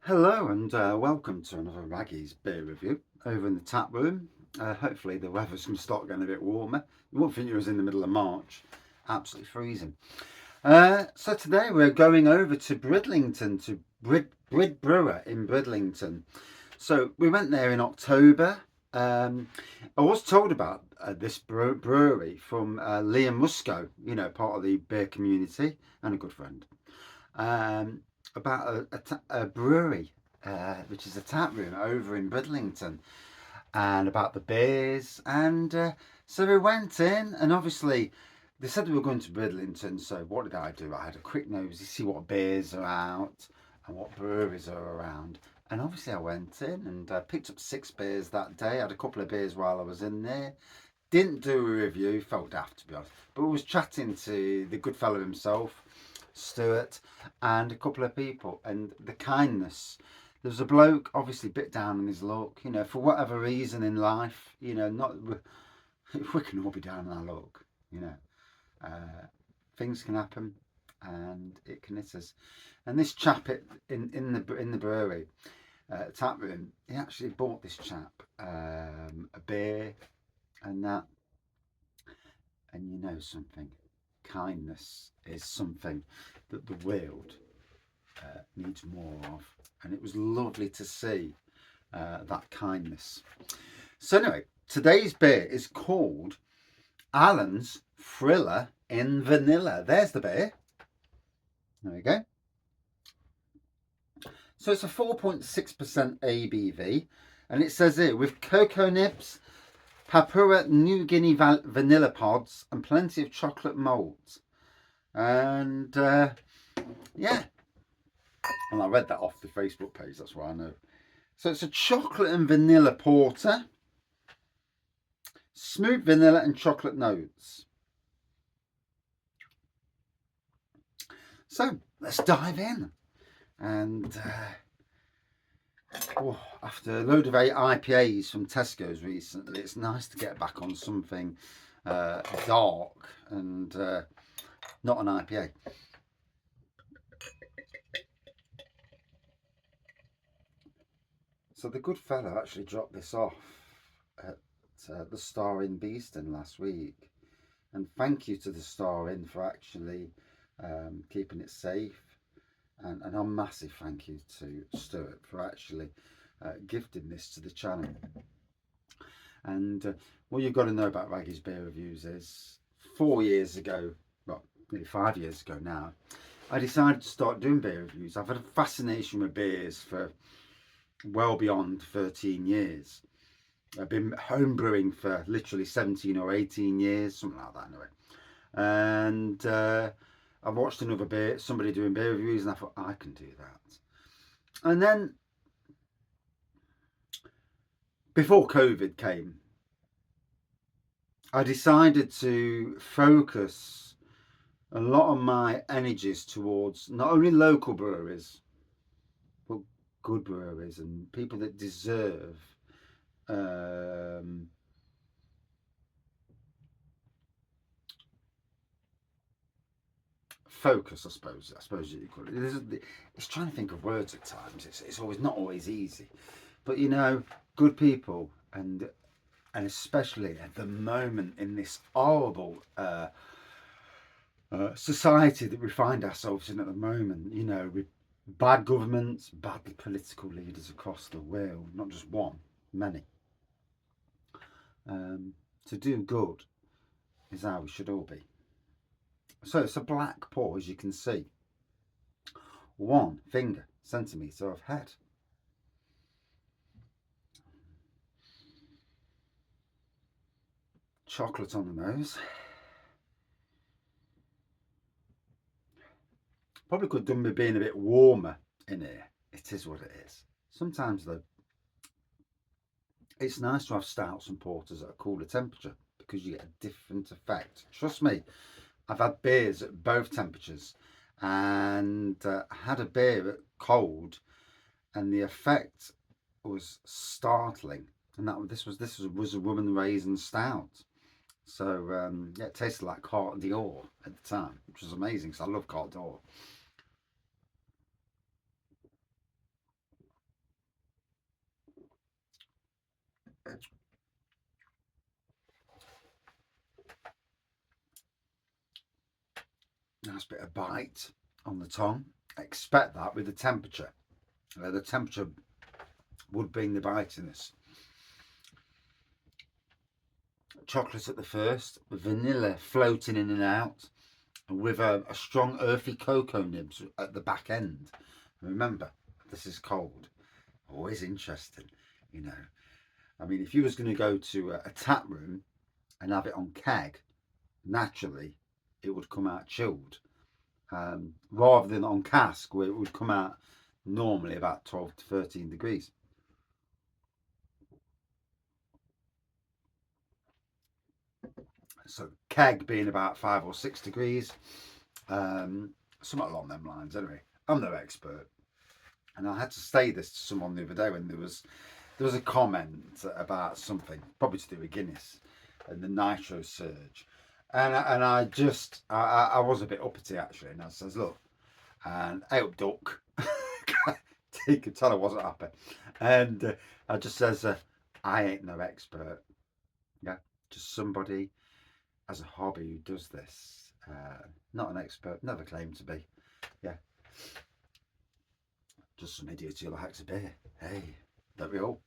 Hello and welcome to another Raggy's beer review over in the tap room. Hopefully the weather's going to start getting a bit warmer. You wouldn't think it was in the middle of March. Absolutely freezing. So today we're going over to Bridlington, to Bridbrewer in Bridlington. So we went there in October. I was told about this brewery from Liam Musco, part of the beer community and a good friend. About a brewery, which is a tap room over in Bridlington, and about the beers. And so we went in, and obviously they said we were going to Bridlington. So what did I do? I had a quick nosy, see what beers are out and what breweries are around. And obviously I went in and picked up 6 beers that day. I had a couple of beers while I was in there. Didn't do a review, felt daft to be honest, but was chatting to the good fellow himself, Stuart, and a couple of people, and the kindness. There was a bloke, obviously, a bit down on his luck, for whatever reason in life, not we can all be down on our luck, things can happen, and it can hit us. And this chap in the brewery tap room, he actually bought this chap a beer and that, and something, kindness is something that the world needs more of, and it was lovely to see that kindness. So anyway, today's beer is called Allen's Thriller in Vanilla. There's the beer. There we go. So it's a 4.6% ABV, and it says here, with cocoa nibs, Papua New Guinea vanilla pods, and plenty of chocolate malt. And yeah, and I read that off the Facebook page, that's why I know. So it's a chocolate and vanilla porter, smooth vanilla and chocolate notes. So let's dive in. And after a load of IPAs from Tesco's recently, it's nice to get back on something dark and not an IPA. So the good fellow actually dropped this off at the Star Inn Beeston last week, and thank you to the Star Inn for actually keeping it safe, and a massive thank you to Stuart for actually gifting this to the channel. And what you've got to know about Raggy's Beer Reviews is 4 years ago, well, nearly 5 years ago now, I decided to start doing beer reviews. I've had a fascination with beers for well beyond 13 years. I've been home brewing for literally 17 or 18 years, something like that anyway. And I watched somebody doing beer reviews, and I thought, I can do that. And then, before COVID came, I decided to focus a lot of my energies towards not only local breweries, but good breweries and people that deserve focus, I suppose you call it. It's trying to think of words at times. It's always not always easy, but good people, and especially at the moment in this horrible society that we find ourselves in at the moment, with bad governments, bad political leaders across the world, not just one, many. To do good is how we should all be. So it's a black pour, as you can see. 1 finger centimetre of head. Chocolate on the nose. Probably could have done with being a bit warmer in here. It is what it is. Sometimes though, it's nice to have stouts and porters at a cooler temperature because you get a different effect. Trust me, I've had beers at both temperatures, and I had a beer at cold, and the effect was startling. And this was a woman raisin stout. So yeah, it tasted like Carte d'Or at the time, which was amazing because I love Carte d'Or. nice bit of bite on the tongue. Expect that with the temperature. The temperature would bring the bitiness. Chocolate at the first, vanilla floating in and out, with a strong earthy cocoa nibs at the back end. Remember, this is cold. Always interesting, you know. I mean, if you was going to go to a tap room and have it on keg, naturally it would come out chilled, rather than on cask where it would come out normally about 12 to 13 degrees. So keg being about 5 or 6 degrees, somewhat along them lines. Anyway, I'm no expert, and I had to say this to someone the other day when there was a comment about something, probably to do with Guinness and the nitro surge, and I was a bit uppity actually, and I says, look, and I up duck. You could tell I wasn't happy, and I just says, I ain't no expert, yeah, just somebody as a hobby who does this, not an expert, never claimed to be, yeah, just some idiot who likes a beer. Hey, don't we all?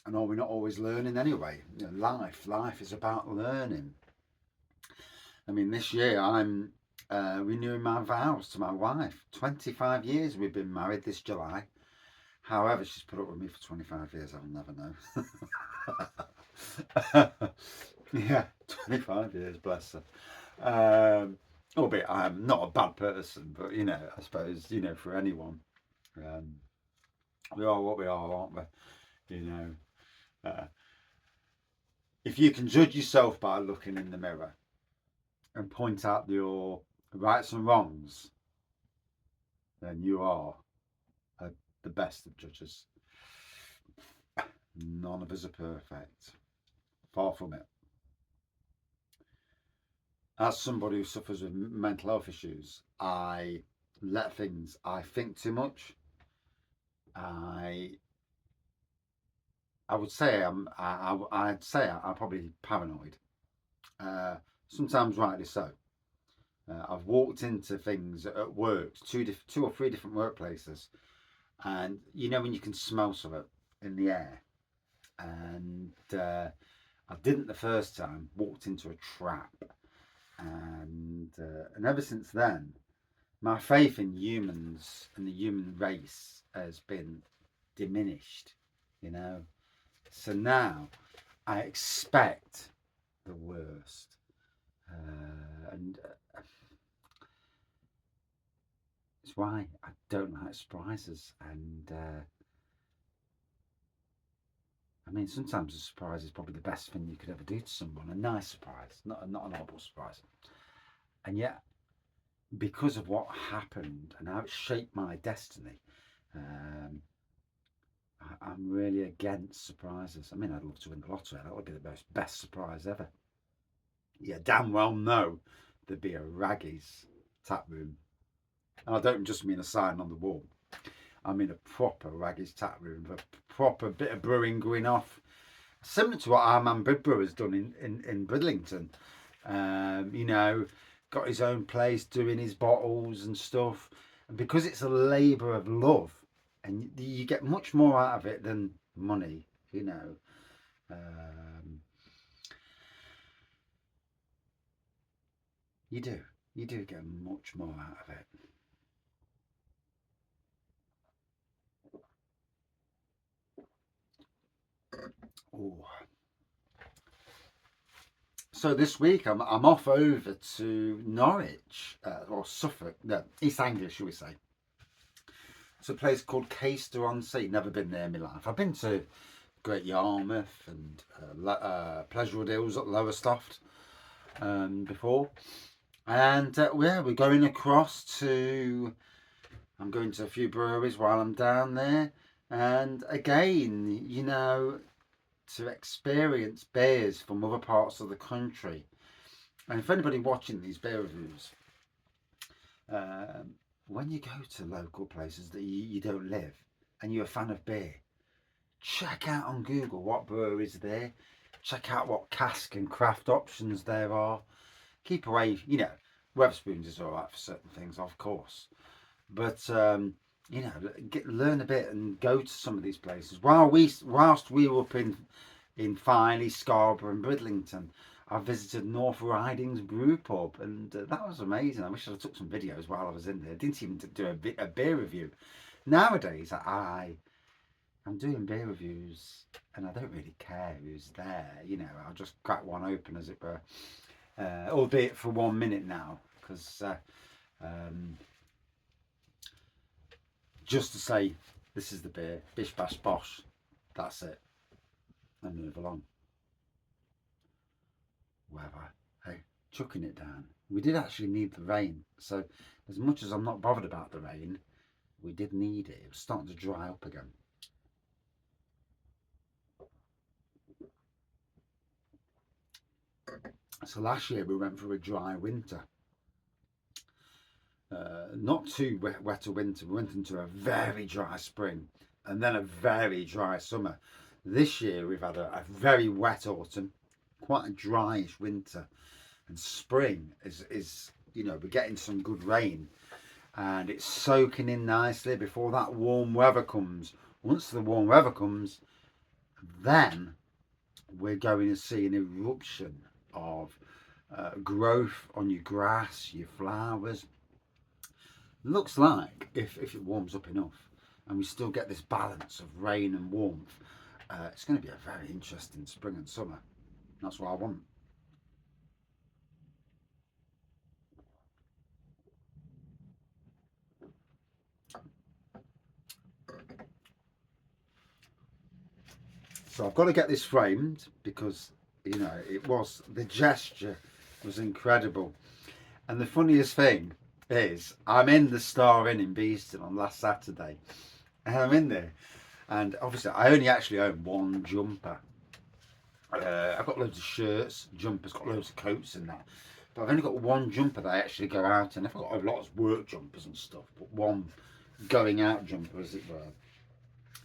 And are we not always learning anyway? You know, life is about learning. I mean, this year I'm renewing my vows to my wife. 25 years we've been married this July. However, she's put up with me for 25 years. I'll never know. Yeah, 25 years, bless her. Albeit I'm not a bad person, but, you know, I suppose, you know, for anyone, we are what we are, aren't we? You know, if you can judge yourself by looking in the mirror and point out your rights and wrongs, then you are the best of judges. None of us are perfect. Far from it. As somebody who suffers with mental health issues, I think too much. I would say I'd say I'm probably paranoid. Sometimes rightly so. I've walked into things at work, two or three different workplaces, and you know when you can smell something in the air, and I didn't the first time. Walked into a trap, and ever since then, my faith in humans and the human race has been diminished. You know, so now I expect the worst, and it's why I don't like surprises. And I mean, sometimes a surprise is probably the best thing you could ever do to someone. A nice surprise, not an horrible surprise. And yet, because of what happened and how it shaped my destiny, I'm really against surprises. I mean, I'd love to win the lottery. That would be the best surprise ever. Yeah, damn well know there'd be a Raggy's tap room. And I don't just mean a sign on the wall. I mean a proper Raggy's tap room, a proper bit of brewing going off. Similar to what our man Bridbrewer has done in Bridlington. You know, got his own place doing his bottles and stuff. And because it's a labour of love, and you get much more out of it than money, you know. You do get much more out of it. Oh. So this week I'm off over to Norwich, or Suffolk, no, East Anglia, shall we say. It's a place called Caister-on-Sea. Never been there in my life. I've been to Great Yarmouth and Pleasurewood Hills at Lowestoft before. And yeah, we're going across to... I'm going to a few breweries while I'm down there. And again, you know, to experience beers from other parts of the country. And if anybody watching these beer reviews, when you go to local places that you don't live and you're a fan of beer, check out on Google what breweries are there. Check out what cask and craft options there are. Keep away, you know, Wetherspoons is alright for certain things, of course. But, you know, learn a bit and go to some of these places. Whilst we were up in Filey, Scarborough and Bridlington, I visited North Riding's brew pub, and that was amazing. I wish I took some videos while I was in there. I didn't even do a beer review. Nowadays, I'm doing beer reviews, and I don't really care who's there. You know, I'll just crack one open, as it were, albeit for 1 minute now, because just to say this is the beer, bish bash bosh, that's it, and move along. Weather, hey, chucking it down. We did actually need the rain, so as much as I'm not bothered about the rain, we did need it. It was starting to dry up again. So last year we went through a dry winter. Not too wet a winter. We went into a very dry spring and then a very dry summer. This year we've had a very wet autumn, quite a dryish winter, and spring is, you know, we're getting some good rain and it's soaking in nicely before that warm weather comes. Once the warm weather comes, then we're going to see an eruption of growth on your grass, your flowers. Looks like if it warms up enough and we still get this balance of rain and warmth, it's going to be a very interesting spring and summer. That's what I want. So I've got to get this framed because, you know, the gesture was incredible. And the funniest thing is, I'm in the Star Inn in Beeston on last Saturday, and I'm in there, and obviously I only actually own one jumper. I've got loads of shirts, jumpers, got loads of coats and that, but I've only got one jumper that I actually go out in. I've got a lot of work jumpers and stuff, but one going out jumper, as it were.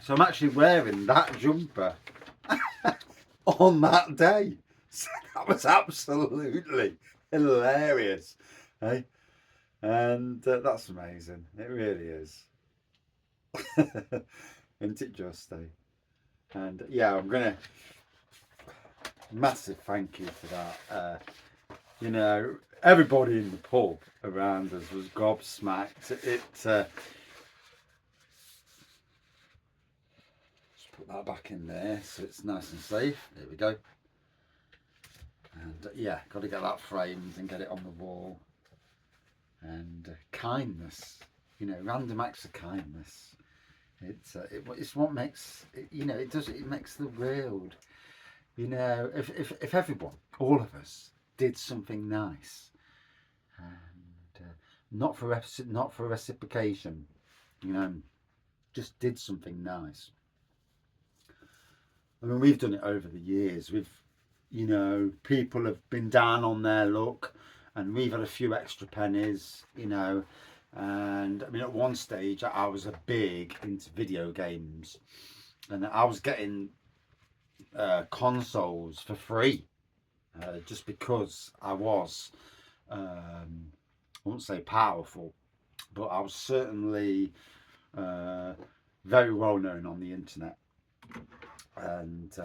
So I'm actually wearing that jumper on that day. So that was absolutely hilarious, hey? And that's amazing. It really is. Isn't it just, eh? And yeah, I'm gonna massive thank you for that. You know, everybody in the pub around us was gobsmacked. Let's put that back in there so it's nice and safe. There we go. And yeah, got to get that framed and get it on the wall. And kindness, you know, random acts of kindness. It's what makes you know, it makes the world. You know, if everyone, all of us, did something nice, and not for reciprocation, you know, just did something nice. I mean, we've done it over the years. You know, people have been down on their luck, and we've had a few extra pennies, you know. And I mean, at one stage, I was a big into video games, and I was getting consoles for free, just because I was, I won't say powerful, but I was certainly very well known on the internet, and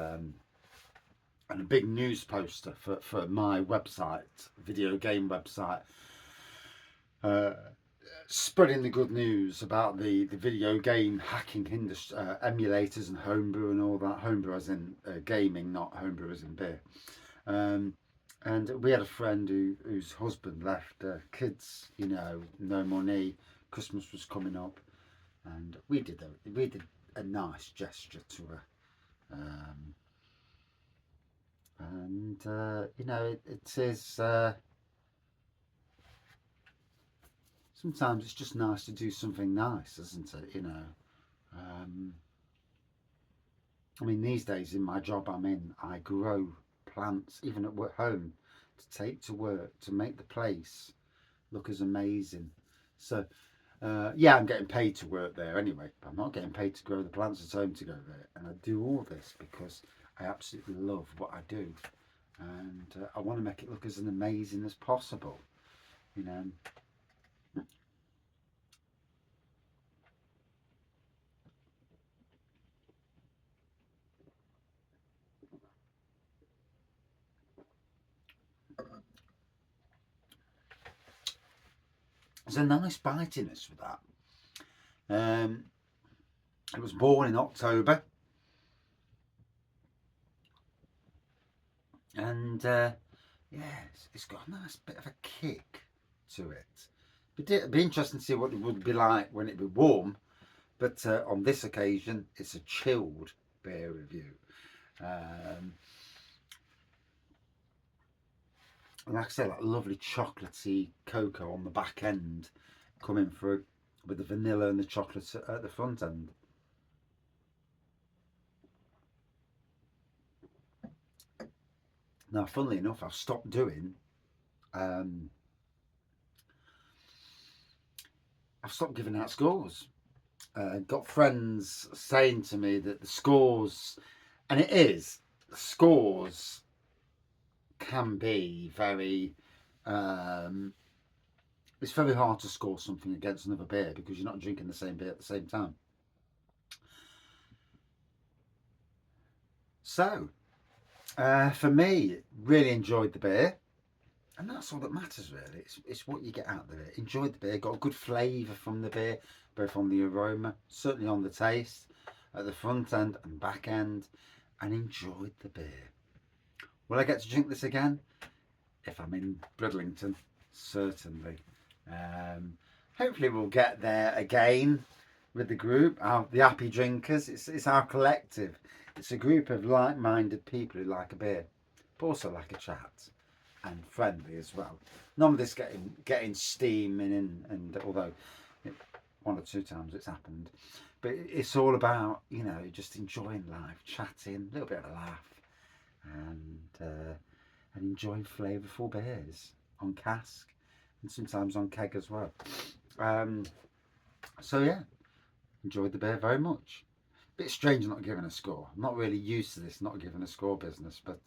a big news poster for my website, video game website, spreading the good news about the video game hacking industry, emulators and homebrew and all that. Homebrew as in gaming, not homebrew as in beer. And we had a friend whose husband left kids, you know, no money. Christmas was coming up, and we did a nice gesture to her. You know, it is. Sometimes it's just nice to do something nice, isn't it? You know, I mean, these days in my job I'm in, I grow plants even at home to take to work to make the place look as amazing. So Yeah, I'm getting paid to work there anyway, but I'm not getting paid to grow the plants at home to go there. And I do all this because I absolutely love what I do, and I want to make it look as amazing as possible. You know. There's a nice bitiness with that. It was born in October, and yeah, it's got a nice bit of a kick to it. It'd be interesting to see what it would be like when it'd be warm. But on this occasion, it's a chilled beer review. Like I say, like lovely chocolatey cocoa on the back end coming through with the vanilla and the chocolate at the front end. Now, funnily enough, I've stopped giving out scores. Got friends saying to me that the scores, and it is, scores can be very, it's very hard to score something against another beer because you're not drinking the same beer at the same time. So, for me, really enjoyed the beer. And that's all that matters, really. It's what you get out of it. Enjoyed the beer, got a good flavour from the beer, both on the aroma, certainly on the taste, at the front end and back end, and enjoyed the beer. Will I get to drink this again? If I'm in Bridlington, certainly. Hopefully we'll get there again with the group, the happy drinkers. It's our collective. It's a group of like-minded people who like a beer, but also like a chat. And friendly as well. None of this getting steaming and although one or two times it's happened, but it's all about, you know, just enjoying life, chatting, a little bit of a laugh, and enjoying flavourful beers on cask and sometimes on keg as well. So yeah, enjoyed the beer very much. Bit strange not giving a score. I'm not really used to this not giving a score business, but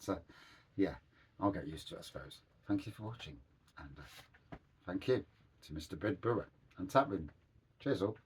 yeah, I'll get used to it, I suppose. Thank you for watching, and thank you to Mr. Bridbrewer and Taproom. Cheers all.